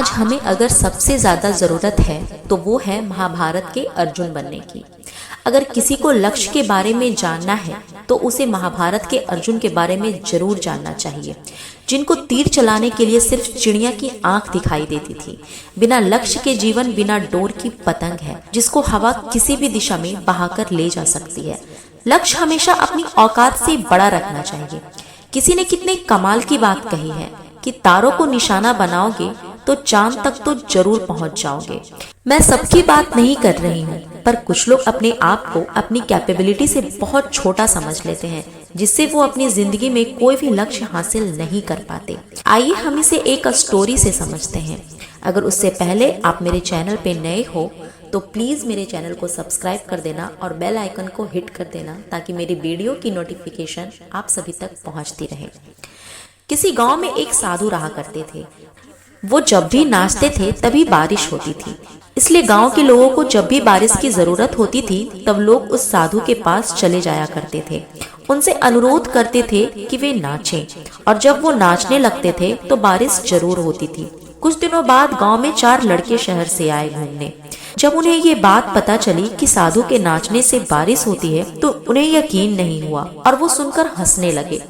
आज हमें अगर सबसे ज्यादा जरूरत है तो वो है महाभारत के अर्जुन बनने की। अगर किसी को लक्ष्य के बारे में जानना है तो उसे महाभारत के अर्जुन के बारे में जरूर जानना चाहिए, जिनको तीर चलाने के लिए सिर्फ चिड़िया की आंख दिखाई देती थी। बिना लक्ष्य के जीवन बिना डोर की पतंग है, जिसको हवा किसी भी दिशा में बहाकर ले जा सकती है। लक्ष्य हमेशा अपनी औकात से बड़ा रखना चाहिए। किसी ने कितने कमाल की बात कही है कि तारों को निशाना बनाओगे तो चांद तक तो जरूर पहुंच जाओगे। मैं सबकी बात नहीं कर रही हूँ, पर कुछ लोग अपने आप को अपनी कैपेबिलिटी से बहुत छोटा समझ लेते हैं, जिससे वो अपनी जिंदगी में कोई भी लक्ष्य हासिल नहीं कर पाते। आइए हम इसे एक स्टोरी से समझते हैं। अगर उससे पहले आप मेरे चैनल पे नए हो तो प्लीज मेरे चैनल को सब्सक्राइब कर देना और बेल आइकन को हिट कर देना, ताकि मेरी वीडियो की नोटिफिकेशन आप सभी तक पहुंचती रहे। किसी गांव में एक साधु रहा करते थे। वो जब भी नाचते थे तभी बारिश होती थी, इसलिए गांव के लोगों को जब भी बारिश की जरूरत होती थी तब लोग उस साधु के पास चले जाया करते थे। उनसे अनुरोध करते थे कि वे नाचें, और जब वो नाचने लगते थे तो बारिश जरूर होती थी। कुछ दिनों बाद गांव में 4 लड़के शहर से आए घूमने। जब उन्हें ये बात पता चली कि साधु के नाचने से बारिश होती है तो उन्हें यकीन नहीं हुआ और वो सुनकर हंसने लगे।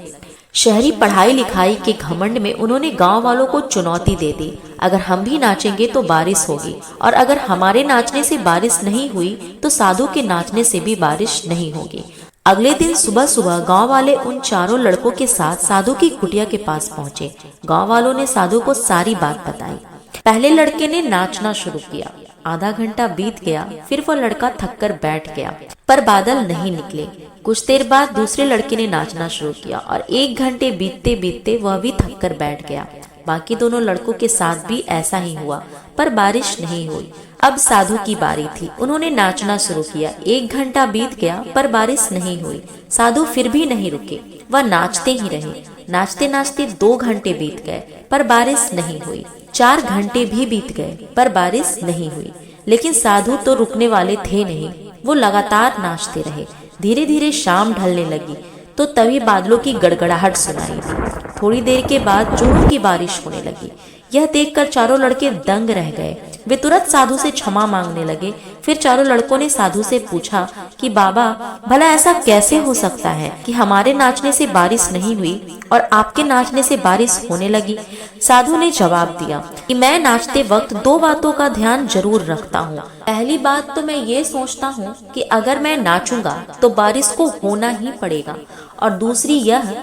शहरी पढ़ाई लिखाई के घमंड में उन्होंने गांव वालों को चुनौती दे दी, अगर हम भी नाचेंगे तो बारिश होगी, और अगर हमारे नाचने से बारिश नहीं हुई तो साधु के नाचने से भी बारिश नहीं होगी। अगले दिन सुबह सुबह गांव वाले उन 4 लड़कों के साथ साधु की कुटिया के पास पहुंचे। गांव वालों ने साधु को सारी बात बताई। पहले लड़के ने नाचना शुरू किया। आधा घंटा बीत गया, फिर वो लड़का थककर बैठ गया, पर बादल नहीं निकले। कुछ देर बाद दूसरे लड़के ने नाचना शुरू किया और 1 घंटे बीतते बीतते वह भी थककर बैठ गया। बाकी दोनों लड़कों के साथ भी ऐसा ही हुआ, पर बारिश नहीं हुई। अब साधु की बारी थी। उन्होंने नाचना शुरू किया। 1 घंटा बीत गया, पर बारिश नहीं हुई। साधु फिर भी नहीं रुके, वह नाचते ही रहे। नाचते नाचते 2 घंटे बीत गए, पर बारिश नहीं हुई। 4 घंटे भी बीत गए, पर बारिश नहीं हुई। लेकिन साधु तो रुकने वाले थे नहीं, वो लगातार नाचते रहे। धीरे धीरे शाम ढलने लगी तो तभी बादलों की गड़गड़ाहट सुनाई दी। थोड़ी देर के बाद जोरों की बारिश होने लगी। यह देखकर 4 लड़के दंग रह गए। वे तुरंत साधु से क्षमा मांगने लगे। फिर 4 लड़कों ने साधु से पूछा कि बाबा, भला ऐसा कैसे हो सकता है कि हमारे नाचने से बारिश नहीं हुई और आपके नाचने से बारिश होने लगी? साधु ने जवाब दिया कि मैं नाचते वक्त 2 बातों का ध्यान जरूर रखता हूँ। पहली बात तो मैं ये सोचता हूँ कि अगर मैं नाचूंगा तो बारिश को होना ही पड़ेगा, और दूसरी यह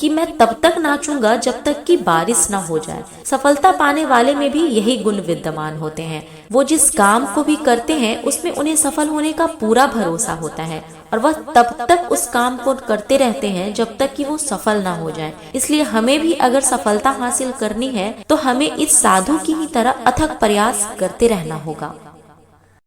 कि मैं तब तक नाचूंगा जब तक कि बारिश ना हो जाए। सफलता पाने वाले में भी यही गुण विद्यमान होते हैं। वो जिस काम को भी करते हैं उसमें उन्हें सफल होने का पूरा भरोसा होता है, और वह तब तक उस काम को करते रहते हैं जब तक कि वो सफल ना हो जाए। इसलिए हमें भी अगर सफलता हासिल करनी है तो हमें इस साधु की ही तरह अथक प्रयास करते रहना होगा।